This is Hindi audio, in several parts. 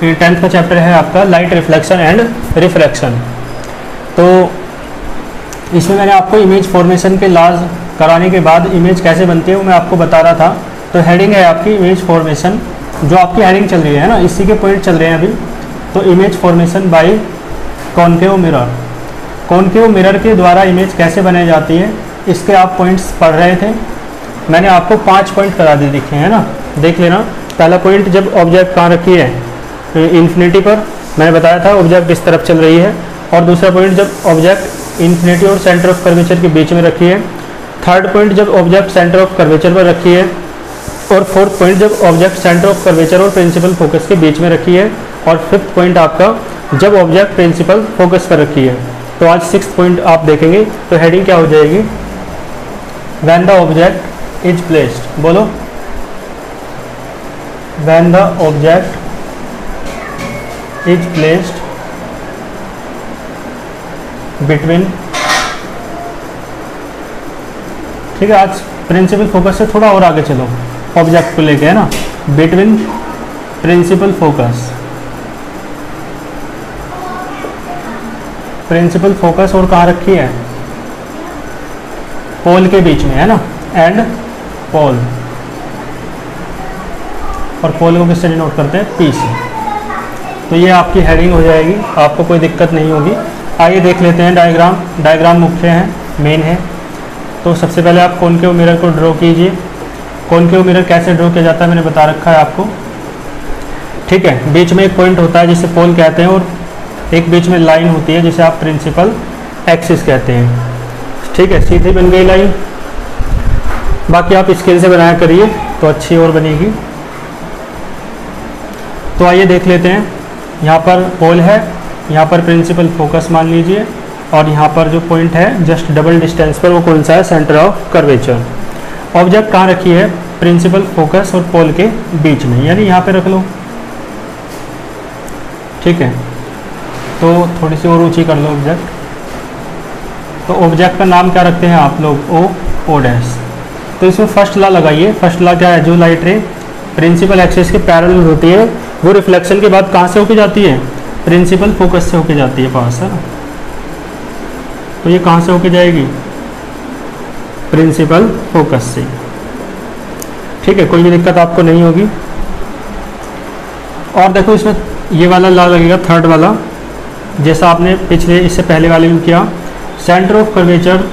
10th का चैप्टर है आपका लाइट रिफ्लेक्शन एंड रिफ्रैक्शन। तो इसमें मैंने आपको इमेज फॉर्मेशन के लॉज कराने के बाद इमेज कैसे बनती है वो मैं आपको बता रहा था। तो हेडिंग है आपकी इमेज फॉर्मेशन, जो आपकी हेडिंग चल रही है ना, इसी के पॉइंट चल रहे हैं अभी। तो image formation by concave mirror, concave mirror के द्वारा इमेज कैसे बनाई जाती है इसके आप पॉइंट्स पढ़ रहे थे। मैंने आपको 5 पॉइंट करा दिए दिखे हैं ना, देख लेना। पहला पॉइंट, जब ऑब्जेक्ट कहाँ रखी है, इन्फिनिटी पर, मैंने बताया था ऑब्जेक्ट इस तरफ चल रही है। और दूसरा पॉइंट, जब ऑब्जेक्ट इन्फिनिटी और सेंटर ऑफ कर्वेचर के बीच में रखी है। थर्ड पॉइंट, जब ऑब्जेक्ट सेंटर ऑफ कर्वेचर पर रखी है। और फोर्थ पॉइंट, जब ऑब्जेक्ट सेंटर ऑफ कर्वेचर और प्रिंसिपल फोकस के बीच में रखी है। और फिफ्थ पॉइंट आपका, जब ऑब्जेक्ट प्रिंसिपल फोकस पर रखी है। तो आज 6th पॉइंट आप देखेंगे। तो हेडिंग क्या हो जाएगी, when the object is placed, बोलो, when the object is placed between, ठीक है। आज प्रिंसिपल फोकस से थोड़ा और आगे चलो, ऑब्जेक्ट को लेके, है ना, between principal focus, principal focus और कहाँ रखी है, पोल के बीच में, है ना, एंड पोल। और पोल को किससे डिनोट करते हैं, पी से। तो ये आपकी हेडिंग हो जाएगी, आपको कोई दिक्कत नहीं होगी। आइए देख लेते हैं डायग्राम। डायग्राम मुख्य है, मेन है। तो सबसे पहले आप कॉनकेव मिरर को ड्रॉ कीजिए। कॉनकेव मिरर कैसे ड्रॉ किया जाता है मैंने बता रखा है आपको, ठीक है। बीच में एक पॉइंट होता है जिसे पोल कहते हैं, और एक बीच में लाइन होती है जिसे आप प्रिंसिपल एक्सिस कहते हैं, ठीक है। सीधी बन गई लाइन। बाकी आप स्केल से बनाया करिए तो अच्छी और बनेगी। तो आइए देख लेते हैं। यहाँ पर पोल है, यहाँ पर प्रिंसिपल फोकस मान लीजिए, और यहाँ पर जो पॉइंट है जस्ट डबल डिस्टेंस पर, वो कौन सा है, सेंटर ऑफ कर्वेचर। ऑब्जेक्ट कहाँ रखी है, प्रिंसिपल फोकस और पोल के बीच में, यानी यहाँ पे रख लो, ठीक है। तो थोड़ी सी और ऊंची कर लो ऑब्जेक्ट। तो ऑब्जेक्ट का नाम क्या रखते हैं आप लोग, ओ डैश। तो इसमें फर्स्ट लॉ लगाइए। फर्स्ट लॉ क्या है, जो लाइट रे प्रिंसिपल एक्सिस के पैरेलल होती है वो रिफ्लेक्शन के बाद कहाँ से होके जाती है, प्रिंसिपल फोकस से होके जाती है पास, है ना। तो ये कहाँ से होके जाएगी, प्रिंसिपल फोकस से, ठीक है। कोई भी दिक्कत आपको नहीं होगी। और देखो इसमें ये वाला लॉ लगेगा, थर्ड वाला, जैसा आपने पिछले इससे पहले वाले में किया। सेंटर ऑफ कर्वेचर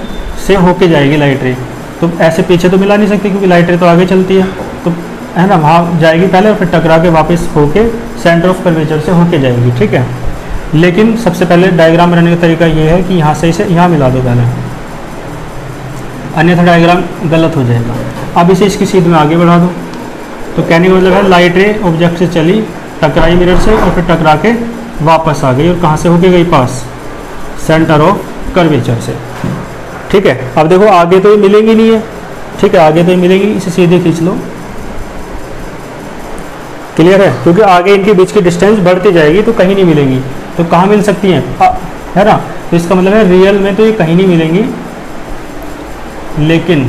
से होके जाएगी लाइट रे। तो ऐसे पीछे तो मिला नहीं सकती क्योंकि लाइट रे तो आगे चलती है, तो है ना, वहाँ जाएगी पहले और फिर टकरा के वापस होके सेंटर ऑफ कर्वेचर से होके जाएगी, ठीक है। लेकिन सबसे पहले डायग्राम बनाने का तरीका ये है कि यहाँ से इसे यहाँ मिला दो पहले, अन्यथा डायग्राम गलत हो जाएगा। अब इसे इसकी सीध में आगे बढ़ा दो। तो कहने का मतलब है लाइट रे ऑब्जेक्ट से चली, टकराई मिरर से, और फिर टकरा के वापस आ गई, और कहाँ से होके गई, पास, सेंटर ऑफ कर्वेचर से, ठीक है। अब देखो आगे तो ये मिलेंगी नहीं है, ठीक है, आगे तो ये मिलेगी, इसे सीधे खींच लो, क्लियर है, क्योंकि आगे इनके बीच की डिस्टेंस बढ़ती जाएगी तो कहीं नहीं मिलेंगी। तो कहाँ मिल सकती हैं, है ना। तो इसका मतलब है रियल में तो ये कहीं नहीं मिलेंगी, लेकिन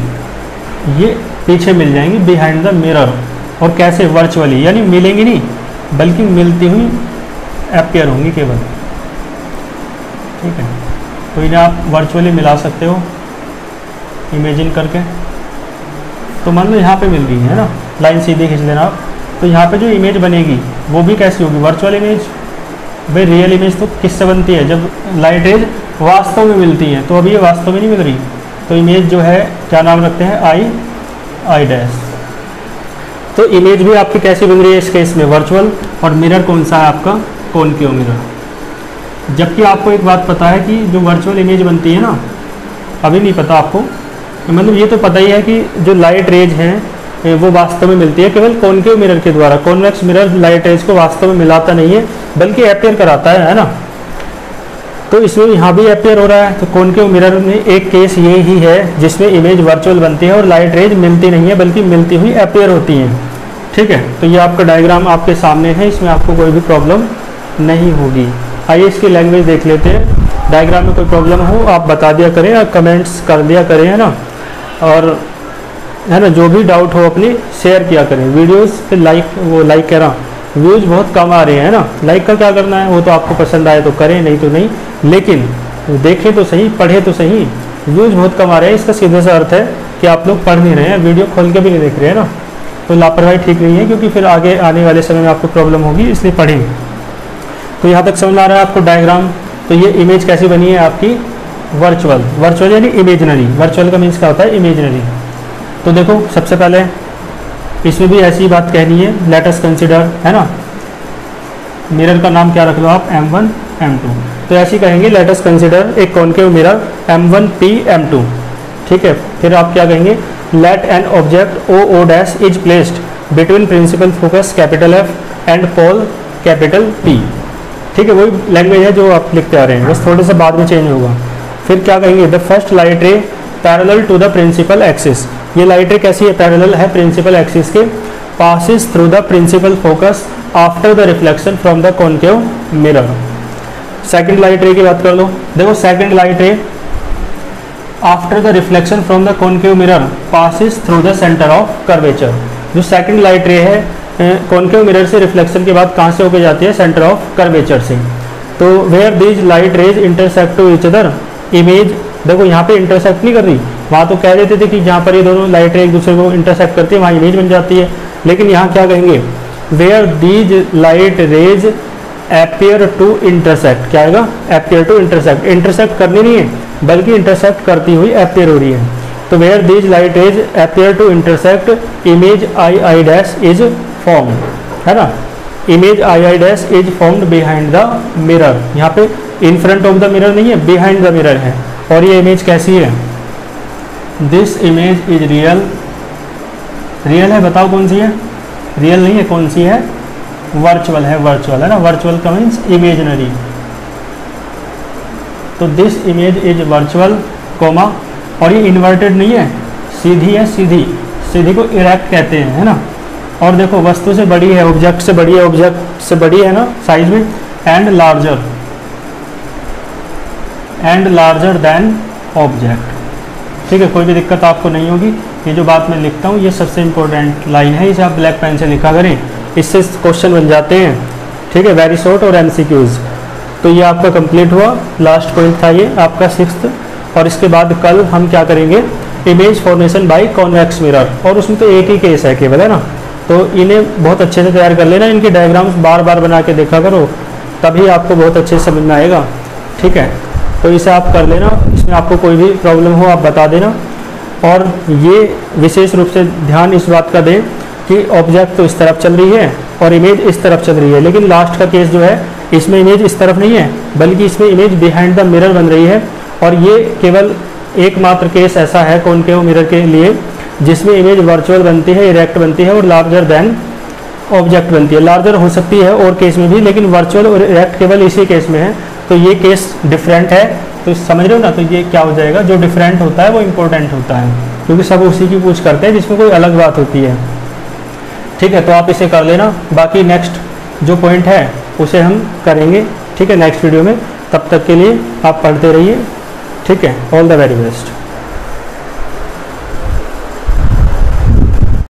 ये पीछे मिल जाएंगी बिहाइंड द मिरर। और कैसे, वर्चुअली, यानी मिलेंगी नहीं बल्कि मिलती हुई अपीयर होंगी केवल, ठीक है। तो इन्हें आप वर्चुअली मिला सकते हो इमेजिन करके। तो मान लो यहाँ पे मिल गई है ना, लाइन सीधी खींच लेना आप। तो यहाँ पे जो इमेज बनेगी वो भी कैसी होगी, वर्चुअल इमेज। भाई रियल इमेज तो किससे बनती है, जब लाइट रेज वास्तव में मिलती है। तो अभी ये वास्तव में नहीं मिल रही, तो इमेज जो है क्या नाम रखते हैं, आई डैश। तो इमेज भी आपकी कैसी बन रही है इस केस में, वर्चुअल। और मिरर कौन सा है आपका, कॉनकेव मिरर। जबकि आपको एक बात पता है कि जो वर्चुअल इमेज बनती है ना, अभी नहीं पता आपको, मतलब ये तो पता ही है कि जो लाइट रेज हैं वो वास्तव में मिलती है केवल कॉनकेव मिरर के द्वारा। कॉन्वेक्स मिरर लाइट रेज को वास्तव में मिलाता नहीं है बल्कि अपीयर कराता है ना। तो इसमें यहाँ भी अपीयर हो रहा है। तो कॉनकेव मिरर में एक केस ये ही है जिसमें इमेज वर्चुअल बनती है और लाइट रेज मिलती नहीं है बल्कि मिलती हुई अपीयर होती हैं, ठीक है। तो ये आपका डायग्राम आपके सामने है, इसमें आपको कोई भी प्रॉब्लम नहीं होगी। आइए इसकी लैंग्वेज देख लेते हैं। डायग्राम में कोई प्रॉब्लम हो आप बता दिया करें या कमेंट्स कर दिया करें, है ना। और है ना, जो भी डाउट हो अपनी शेयर किया करें वीडियोस पे, लाइक कह रहा व्यूज़ बहुत कम आ रहे हैं ना। लाइक का क्या करना है, वो तो आपको पसंद आए तो करें, नहीं तो नहीं, लेकिन देखें तो सही, पढ़े तो सही। व्यूज़ बहुत कम आ रहे हैं, इसका सीधा सा अर्थ है कि आप लोग पढ़ नहीं रहे हैं, वीडियो खोल के भी नहीं देख रहे हैं ना। तो लापरवाही ठीक नहीं है, क्योंकि फिर आगे आने वाले समय में आपको प्रॉब्लम होगी, इसलिए पढ़ेंगे। तो यहाँ तक समझ आ रहा है आपको डायग्राम। तो ये इमेज कैसी बनी है आपकी, वर्चुअल। वर्चुअल यानी इमेजनरी, वर्चुअल का मीन्स क्या होता है, इमेजनरी। तो देखो सबसे पहले इसमें भी ऐसी बात कहनी है, लेट अस कंसिडर, है ना। मिरर का नाम क्या रख लो आप, M1 M2। तो ऐसी कहेंगे, लेट अस कंसिडर एक कॉनकेव मिरर M1P M2, ठीक है। फिर आप क्या कहेंगे, let an object O dash is placed between principal focus capital F and pole capital P, ठीक है। वही लैंग्वेज है जो आप लिखते आ रहे हैं, बस थोड़े से बाद में चेंज होगा। फिर क्या कहेंगे, the first light ray parallel to the principal axis. ये लाइट रे कैसी है, पैरेलल है प्रिंसिपल एक्सिस के, passes through the principal focus after the reflection from the concave mirror. Second light ray की बात कर लो, देखो second light ray after the reflection from the concave mirror passes through the centre of curvature. जो सेकंड लाइट रे है कॉनकेव मिरर से रिफ्लेक्शन के बाद कहाँ से होकर जाती है, सेंटर ऑफ कर्वेचर से। तो where these light rays intersect to each other, image देखो यहाँ पे इंटरसेक्ट नहीं कर रही, वहाँ तो कह देते थे कि जहाँ पर ये दोनों लाइट रे एक दूसरे को इंटरसेक्ट करती है वहाँ इमेज बन जाती है, लेकिन यहाँ क्या कहेंगे, where these light rays appear to intersect, क्या आएगा, एपियर टू इंटरसेक्ट। इंटरसेक्ट करनी नहीं है बल्कि इंटरसेक्ट करती हुई एपियर हो रही है। तो where these light rays appear to intersect image I dash is form, है ना। Image I dash is formed behind the mirror, यहाँ पे in front of the mirror नहीं है, बिहाइंड द मिरर है। और ये इमेज कैसी है, this image is real. Real है, बताओ कौन सी है, रियल नहीं है, कौन सी है, वर्चुअल है। वर्चुअल है ना, वर्चुअल का मीन्स इमेजनरी। तो this image is virtual comma, और ये इन्वर्टेड नहीं है, सीधी है, सीधी, सीधी को इरेक्ट कहते हैं, है ना। और देखो वस्तु से बड़ी है, ऑब्जेक्ट से बड़ी है, ऑब्जेक्ट से बड़ी है ना साइज में, and larger, and larger than object, ठीक है। कोई भी दिक्कत आपको नहीं होगी। ये जो बात मैं लिखता हूँ ये सबसे इंपॉर्टेंट लाइन है, इसे आप ब्लैक पेन से लिखा करें, इससे क्वेश्चन बन जाते हैं, ठीक है, वेरी शॉर्ट और MCQs। तो ये आपका कंप्लीट हुआ, लास्ट पॉइंट था ये आपका 6th। और इसके बाद कल हम क्या करेंगे, image formation by convex mirror, और उसमें तो एक ही केस है केवल, है ना। तो इन्हें बहुत अच्छे से तैयार कर लेना, इनके डायग्राम्स बार बार बना के देखा करो, तभी आपको बहुत अच्छे से समझ में आएगा, ठीक है। तो इसे आप कर लेना, इसमें आपको कोई भी प्रॉब्लम हो आप बता देना। और ये विशेष रूप से ध्यान इस बात का दें कि ऑब्जेक्ट तो इस तरफ चल रही है और इमेज इस तरफ चल रही है, लेकिन लास्ट का केस जो है इसमें इमेज इस तरफ नहीं है बल्कि इसमें इमेज बिहाइंड द मिरर बन रही है। और ये केवल एकमात्र केस ऐसा है कॉनकेव मिरर के लिए जिसमें इमेज वर्चुअल बनती है, इरेक्ट बनती है और लार्जर देन ऑब्जेक्ट बनती है। लार्जर हो सकती है और केस में भी, लेकिन वर्चुअल और इरेक्ट केवल इसी केस में है। तो ये केस डिफरेंट है, तो समझ रहे हो ना। तो ये क्या हो जाएगा, जो डिफरेंट होता है वो इम्पोर्टेंट होता है, क्योंकि सब उसी की पूछ करते हैं जिसमें कोई अलग बात होती है, ठीक है। तो आप इसे कर लेना, बाकी नेक्स्ट जो पॉइंट है उसे हम करेंगे, ठीक है, नेक्स्ट वीडियो में। तब तक के लिए आप पढ़ते रहिए, ठीक है। All the very best.